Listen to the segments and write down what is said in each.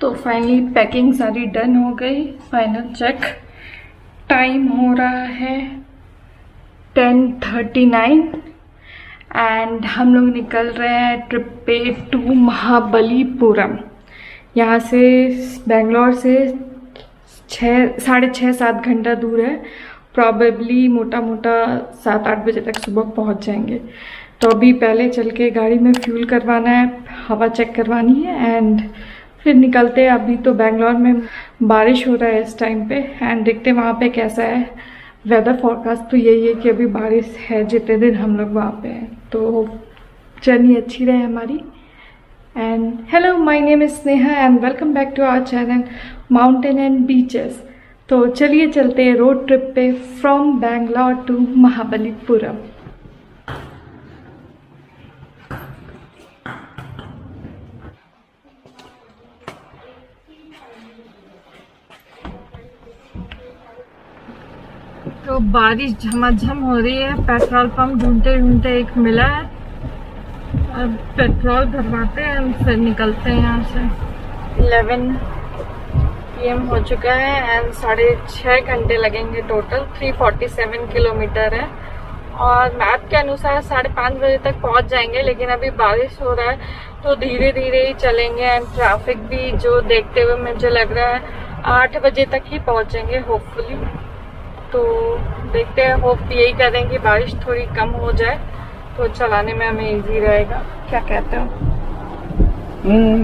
तो finally packing सारी done हो गई। फाइनल चेक टाइम हो रहा है 10:39 एंड हम लोग निकल रहे हैं ट्रिप पे टू महाबलीपुरम। यहाँ से बेंगलोर से 6.5-7 घंटा दूर है। प्रॉबेबली मोटा मोटा 7-8 बजे तक सुबह पहुँच जाएंगे। तो अभी पहले चल के गाड़ी में फ्यूल करवाना है, हवा चेक करवानी है एंड फिर निकलते हैं। अभी तो बेंगलोर में बारिश हो रहा है इस टाइम पे एंड देखते हैं वहाँ पे कैसा है वेदर फोरकास्ट। तो यही है कि अभी बारिश है जितने दिन हम लोग वहाँ पे हैं। तो जर्नी अच्छी रहे हमारी। And hello, my name is Sneha and welcome back to our channel mountain and beaches. तो चलिए चलते हैं रोड ट्रिप पे फ्रॉम बेंगलोर टू महाबलीपुरम। तो बारिश झमाझम हो रही है। पेट्रोल पंप ढूंढते ढूंढते एक मिला है। अब पेट्रोल भरवाते हैं फिर निकलते हैं यहाँ से। 11 PM हो चुका है एंड 6.5 घंटे लगेंगे टोटल। 347 किलोमीटर है और मैप के अनुसार 5:30 बजे तक पहुँच जाएंगे, लेकिन अभी बारिश हो रहा है तो धीरे धीरे ही चलेंगे। एंड ट्रैफिक भी जो देखते हुए मुझे लग रहा है 8 बजे तक ही पहुँचेंगे होपफुली। तो देखते हैं, होप यही करें कि बारिश थोड़ी कम हो जाए तो चलाने में हमें इजी रहेगा। क्या कहते हो?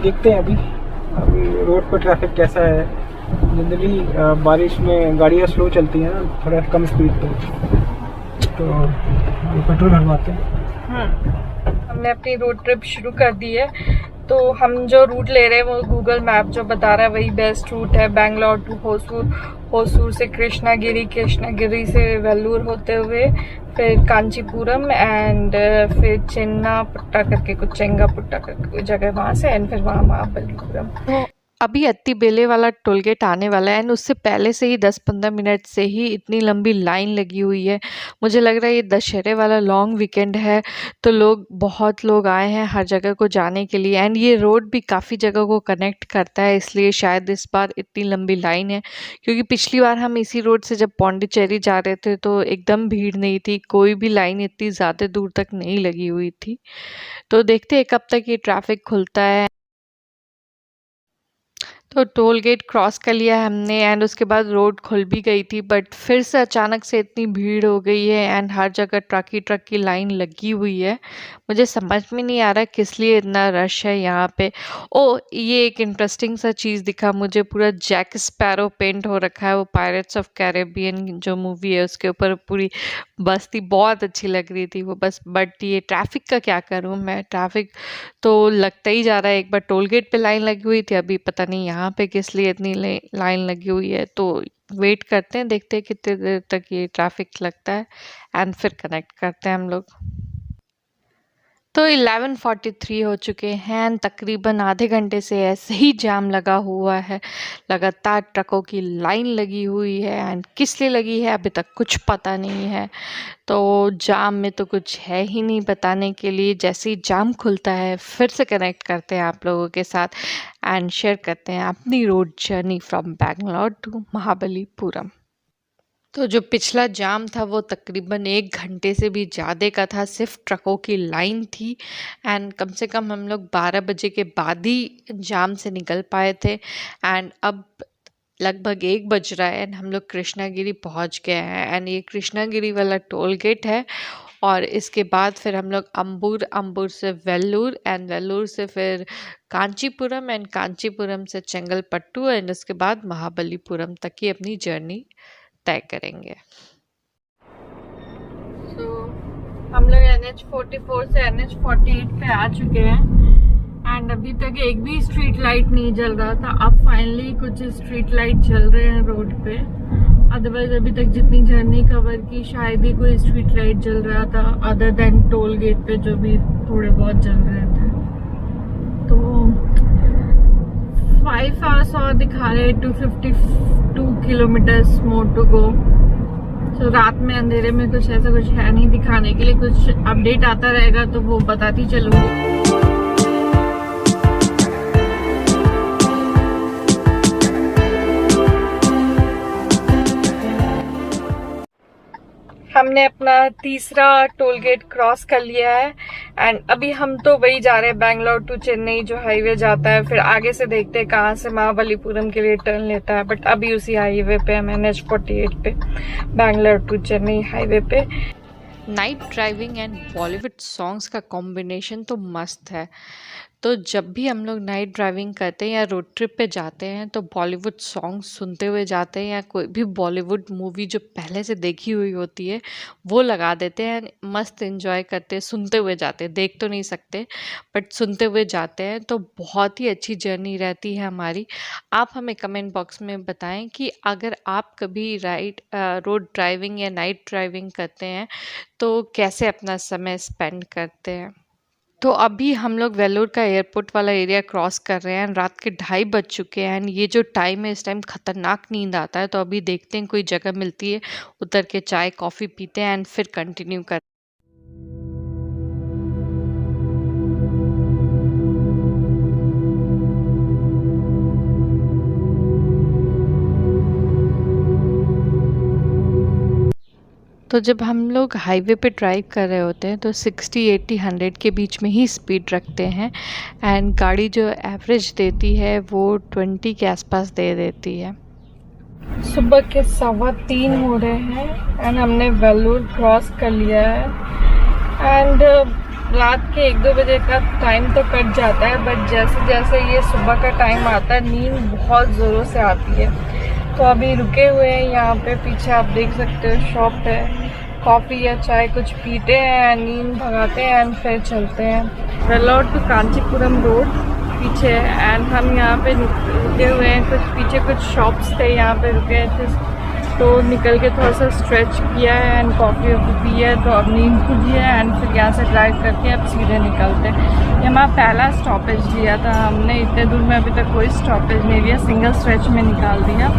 देखते हैं अभी रोड पर ट्रैफिक कैसा है। जनरली बारिश में गाड़ियाँ स्लो चलती हैं ना, थोड़ा कम स्पीड पे। तो पेट्रोल भरवाते हैं। हमने अपनी रोड ट्रिप शुरू कर दी है। तो हम जो रूट ले रहे हैं वो गूगल मैप जो बता रहा है वही बेस्ट रूट है। बेंगलोर टू होसूर, होसूर से कृष्णागिरी, कृष्णागिरी से वेल्लूर होते हुए फिर कांचीपुरम एंड फिर चेन्नापुट्टा करके कुछ चेंगापुट्टा करके कोई जगह वहाँ से एंड फिर वहाँ महाबलीपुरम। अभी अत्तीबेले वाला टोल गेट आने वाला है एंड उससे पहले से ही 10-15 मिनट से ही इतनी लंबी लाइन लगी हुई है। मुझे लग रहा है ये दशहरे वाला लॉन्ग वीकेंड है तो बहुत लोग आए हैं हर जगह को जाने के लिए। एंड ये रोड भी काफ़ी जगह को कनेक्ट करता है, इसलिए शायद इस बार इतनी लंबी लाइन है। क्योंकि पिछली बार हम इसी रोड से जब पौंडीचेरी जा रहे थे तो एकदम भीड़ नहीं थी, कोई भी लाइन इतनी ज़्यादा दूर तक नहीं लगी हुई थी। तो देखते हैं कब तक ये ट्रैफिक खुलता है। तो टोल गेट क्रॉस कर लिया हमने एंड उसके बाद रोड खुल भी गई थी, बट फिर से अचानक से इतनी भीड़ हो गई है एंड हर जगह ट्रक की लाइन लगी हुई है। मुझे समझ में नहीं आ रहा किस लिए इतना रश है यहाँ पे। ओ, ये एक इंटरेस्टिंग सा चीज़ दिखा मुझे, पूरा जैक स्पैरो पेंट हो रखा है। वो पायरेट्स ऑफ कैरेबियन जो मूवी है उसके ऊपर पूरी बस थी, बहुत अच्छी लग रही थी वो बस। बट ये ट्रैफिक का क्या करूँ मैं, ट्रैफिक तो लगता ही जा रहा है। एक बार टोल गेट पे लाइन लगी हुई थी, अभी पता नहीं यहाँ पे किस लिए इतनी लाइन लगी हुई है। तो वेट करते हैं, देखते हैं कितने देर तक ये ट्रैफिक लगता है एंड फिर कनेक्ट करते हैं हम लोग। तो 11:43 हो चुके हैं। तकरीबन आधे घंटे से ऐसे ही जाम लगा हुआ है, लगातार ट्रकों की लाइन लगी हुई है एंड किस लिए लगी है अभी तक कुछ पता नहीं है। तो जाम में तो कुछ है ही नहीं बताने के लिए। जैसे ही जाम खुलता है फिर से कनेक्ट करते हैं आप लोगों के साथ एंड शेयर करते हैं अपनी road journey from Bangalore to Mahabalipuram. तो जो पिछला जाम था वो तकरीबन 1 घंटे से भी ज़्यादा का था, सिर्फ ट्रकों की लाइन थी एंड कम से कम हम लोग 12 बजे के बाद ही जाम से निकल पाए थे। एंड अब लगभग 1 बज रहा है एंड हम लोग कृष्णागिरी पहुंच गए हैं एंड ये कृष्णागिरी वाला टोल गेट है। और इसके बाद फिर हम लोग अंबूर से वेल्लूर एंड वेल्लूर से फिर कांचीपुरम एंड कांचीपुरम से चेंगलपट्टू एंड उसके बाद महाबलीपुरम तक की अपनी जर्नी तय करेंगे। हम लोग NH44 से NH48 पे आ चुके हैं एंड अभी तक एक भी स्ट्रीट लाइट नहीं जल रहा था। अब फाइनली कुछ स्ट्रीट लाइट जल रहे हैं रोड पे। अदरवाइज अभी तक जितनी जर्नी कवर की शायद ही कोई स्ट्रीट लाइट जल रहा था अदर देन टोल गेट पे जो भी थोड़े बहुत जल रहे थे। तो 5 hours और दिखा रहे 252 किलोमीटर्स मोर टू गो। तो रात में अंधेरे में कुछ ऐसा कुछ है नहीं दिखाने के लिए, कुछ अपडेट आता रहेगा तो वो बताती चलूंगी। हमने अपना तीसरा टोल गेट क्रॉस कर लिया है एंड अभी हम तो वही जा रहे हैं बेंगलोर टू चेन्नई जो हाईवे जाता है। फिर आगे से देखते हैं कहाँ से महाबलीपुरम के लिए टर्न लेता है। बट अभी उसी हाईवे पे हम NH48 पे बेंगलोर टू चेन्नई हाईवे पे। Night driving and Bollywood songs का कॉम्बिनेशन तो मस्त है। तो जब भी हम लोग नाइट ड्राइविंग करते हैं या रोड ट्रिप पे जाते हैं तो बॉलीवुड सॉन्ग सुनते हुए जाते हैं या कोई भी बॉलीवुड मूवी जो पहले से देखी हुई होती है वो लगा देते हैं। मस्त एंजॉय करते हैं, सुनते हुए जाते हैं, देख तो नहीं सकते बट सुनते हुए जाते हैं। तो बहुत ही अच्छी जर्नी रहती है हमारी। आप हमें कमेंट बॉक्स में बताएं कि अगर आप कभी रोड ड्राइविंग या नाइट ड्राइविंग करते हैं तो कैसे अपना समय स्पेंड करते हैं। तो अभी हम लोग वेल्लोर का एयरपोर्ट वाला एरिया क्रॉस कर रहे हैं। रात के 2:30 बज चुके हैं एंड ये जो टाइम है इस टाइम खतरनाक नींद आता है। तो अभी देखते हैं कोई जगह मिलती है, उतर के चाय कॉफ़ी पीते हैं एंड फिर कंटिन्यू कर। तो जब हम लोग हाईवे पे ड्राइव कर रहे होते हैं तो 60, 80, 100 के बीच में ही स्पीड रखते हैं एंड गाड़ी जो एवरेज देती है वो 20 के आसपास दे देती है। सुबह के 3:15 हो रहे हैं एंड हमने वेल्लोर क्रॉस कर लिया है एंड रात के 1-2 बजे का टाइम तो कट जाता है बट जैसे जैसे ये सुबह का टाइम आता है नींद बहुत ज़ोरों से आती है। तो अभी रुके हुए हैं यहाँ पे, पीछे आप देख सकते हो शॉप है, कॉफ़ी या चाय कुछ पीते हैं, नींद भगाते हैं एंड फिर चलते हैं। वेल्लोर टू कांचीपुरम रोड पीछे है एंड हम यहाँ पे रुके हुए हैं। कुछ पीछे कुछ शॉप्स थे, यहाँ पे रुके थे तो निकल के थोड़ा सा स्ट्रेच किया है एंड कॉफ़ी पी है। तो अब नींद खुली है एंड फिर यहाँ से ड्राइव करके अब सीधे निकलते हैं। ये हमारा पहला स्टॉपेज लिया था हमने, इतने दूर में अभी तक कोई स्टॉपेज नहीं लिया, सिंगल स्ट्रेच में निकाल दिया।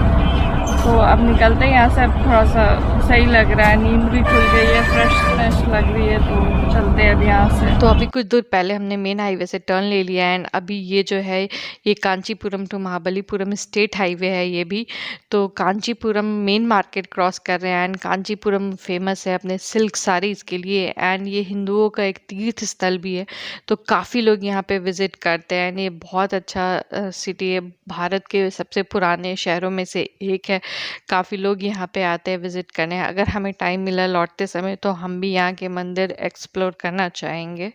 तो अब निकलते हैं यहाँ से। अब थोड़ा सा सही लग रहा है, नींद भी खुल गई है, फ्रेश लग रही है तो चलते हैं अब यहाँ से। तो अभी कुछ दूर पहले हमने मेन हाईवे से टर्न ले लिया एंड अभी ये जो है ये Kanchipuram to Mahabalipuram state highway है ये भी। तो कांचीपुरम मेन मार्केट क्रॉस कर रहे हैं एंड कांचीपुरम फेमस है अपने सिल्क साड़ीज के लिए एंड ये हिंदुओं का एक तीर्थ स्थल भी है। तो काफ़ी लोग यहाँ पे विजिट करते हैं। ये बहुत अच्छा सिटी है, भारत के सबसे पुराने शहरों में से एक है। काफ़ी लोग यहाँ पे आते हैं विजिट करने। अगर हमें टाइम मिला लौटते समय तो हम भी यहाँ के मंदिर एक्सप्लोर करना चाहेंगे।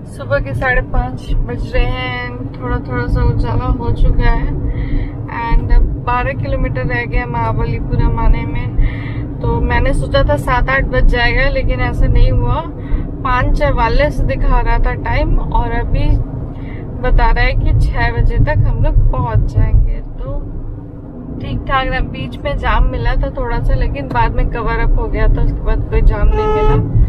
सुबह के 5:30 बज रहे हैं, थोड़ा सा उजाला हो चुका है एंड 12 किलोमीटर रह गया महाबलीपुरम आने में। तो मैंने सोचा था 7-8 बज जाएगा लेकिन ऐसा नहीं हुआ। 5:44 दिखा रहा था टाइम और अभी बता रहा है कि 6 बजे तक हम लोग पहुँच जाएंगे। तो ठीक ठाक रहा। बीच में जाम मिला था थोड़ा सा लेकिन बाद में कवर अप हो गया था, उसके बाद कोई जाम नहीं मिला।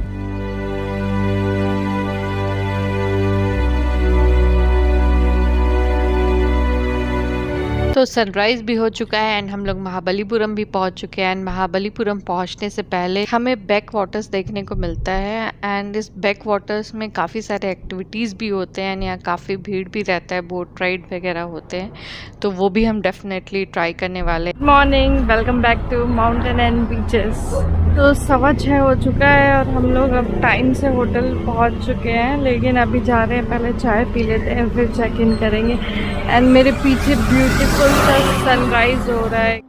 तो सनराइज़ भी हो चुका है एंड हम लोग महाबलीपुरम भी पहुंच चुके हैं एंड महाबलीपुरम पहुंचने से पहले हमें बैक वाटर्स देखने को मिलता है एंड इस बैक वाटर्स में काफ़ी सारे एक्टिविटीज़ भी होते हैं, यहाँ काफ़ी भीड़ भी रहता है, बोट राइड वगैरह होते हैं तो वो भी हम डेफिनेटली ट्राई करने वाले। Good morning, welcome back to mountain and beaches. तो 6:15 हो चुका है और हम लोग अब टाइम से होटल पहुँच चुके हैं लेकिन अभी जा रहे हैं, पहले चाय पी लेते हैं फिर चेक इन करेंगे। एंड मेरे पीछे ब्यूटीफुल सनराइज हो रहा है।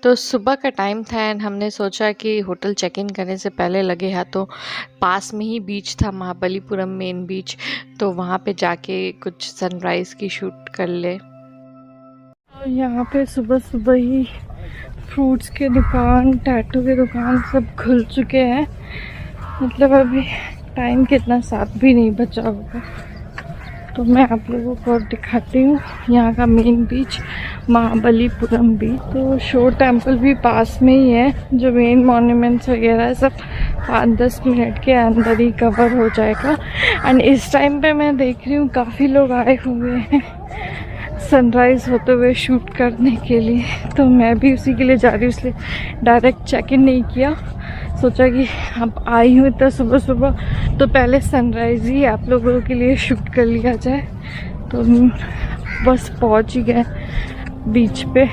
तो सुबह का टाइम था एंड हमने सोचा कि होटल चेक इन करने से पहले लगे हाथों पास में ही बीच था महाबलीपुरम मेन बीच, तो वहाँ पे जाके कुछ सनराइज़ की शूट कर ले। तो यहाँ पे सुबह सुबह ही फ्रूट्स के दुकान, टैटू के दुकान सब खुल चुके हैं। मतलब अभी टाइम कितना 7 भी नहीं बचा होगा। तो मैं आप लोगों को दिखाती हूँ यहाँ का मेन बीच, महाबलीपुरम बीच। तो शोर टेम्पल भी पास में ही है। जो मेन मॉन्यूमेंट्स वगैरह है सब 5-10 मिनट के अंदर ही कवर हो जाएगा। एंड इस टाइम पे मैं देख रही हूँ काफ़ी लोग आए हुए हैं सनराइज़ होते हुए शूट करने के लिए। तो मैं भी उसी के लिए जा रही हूँ, इसलिए डायरेक्ट चेक इन नहीं किया। सोचा कि अब आई हूँ इतना सुबह सुबह तो पहले सनराइज़ ही आप लोगों के लिए शूट कर लिया जाए। तो बस पहुँच ही गए बीच पे।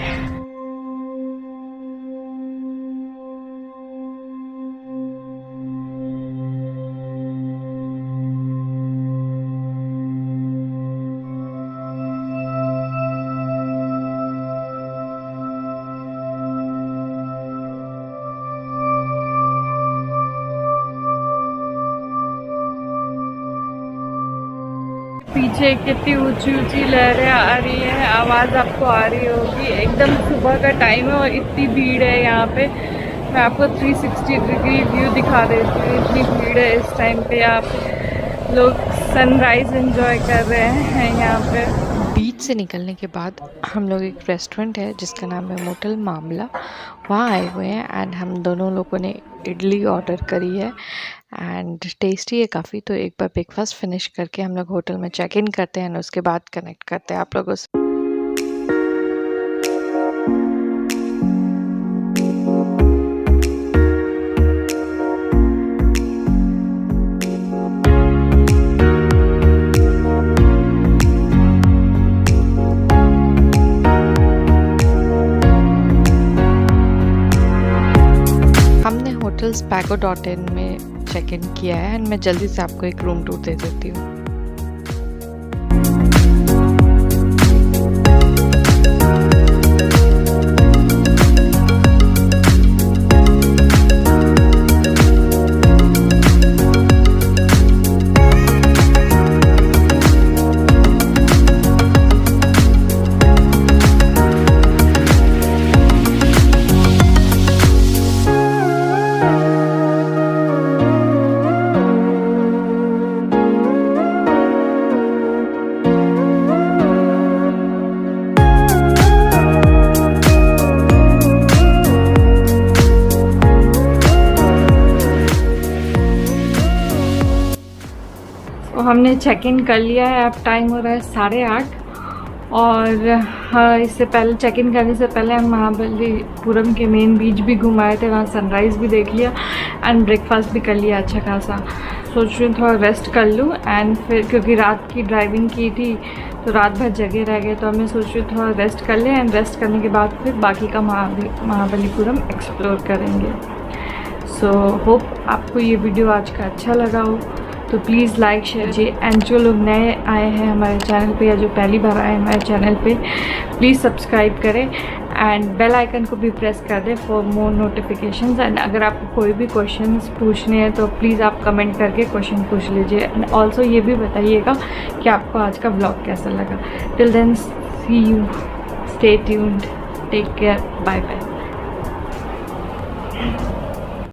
पीछे कितनी ऊंची ऊंची लहरें आ रही हैं, आवाज़ आपको आ रही होगी। एकदम सुबह का टाइम है और इतनी भीड़ है यहाँ पे। मैं आपको 360 डिग्री व्यू दिखा देती हूँ। इतनी भीड़ है इस टाइम पे। यहाँ पे लोग सनराइज़ एंजॉय कर रहे हैं यहाँ पे। बीच से निकलने के बाद हम लोग एक रेस्टोरेंट है जिसका नाम है मोटल मामला, वहाँ आए हुए हैं। एंड हम दोनों लोगों ने इडली ऑर्डर करी है एंड टेस्टी है काफ़ी। तो एक बार ब्रेकफास्ट फिनिश करके हम लोग होटल में चेक इन करते हैं और उसके बाद कनेक्ट करते हैं आप लोगों से। हमने होटल spago.in में चेक इन किया है एंड मैं जल्दी से आपको एक रूम टूर दे देती हूँ। तो हमने चेक इन कर लिया है। अब टाइम हो रहा है 8:30 और हाँ, इससे पहले चेक इन करने से पहले हम महाबलीपुरम के मेन बीच भी घुमाए थे, वहाँ सनराइज़ भी देख लिया एंड ब्रेकफास्ट भी कर लिया अच्छा खासा। सोच रही हूँ थोड़ा रेस्ट कर लूँ एंड फिर क्योंकि रात की ड्राइविंग की थी तो रात भर जगह रह गए। तो मैं सोच रही हूँ थोड़ा रेस्ट कर लें एंड रेस्ट करने के बाद फिर बाकी का महाबलीपुरम एक्सप्लोर करेंगे। सो होप आपको ये वीडियो आज का अच्छा लगा हो। तो प्लीज़ लाइक शेयर जी। एंड जो लोग नए आए हैं हमारे चैनल पे या जो पहली बार आए हैं हमारे चैनल पे, प्लीज़ सब्सक्राइब करें एंड बेल आइकन को भी प्रेस कर दें फॉर मोर नोटिफिकेशंस। एंड अगर आपको कोई भी क्वेश्चंस पूछने हैं तो प्लीज़ आप कमेंट करके क्वेश्चन पूछ लीजिए। एंड ऑल्सो ये भी बताइएगा कि आपको आज का व्लॉग कैसा लगा। Till then see you, stay tuned, take care, bye bye.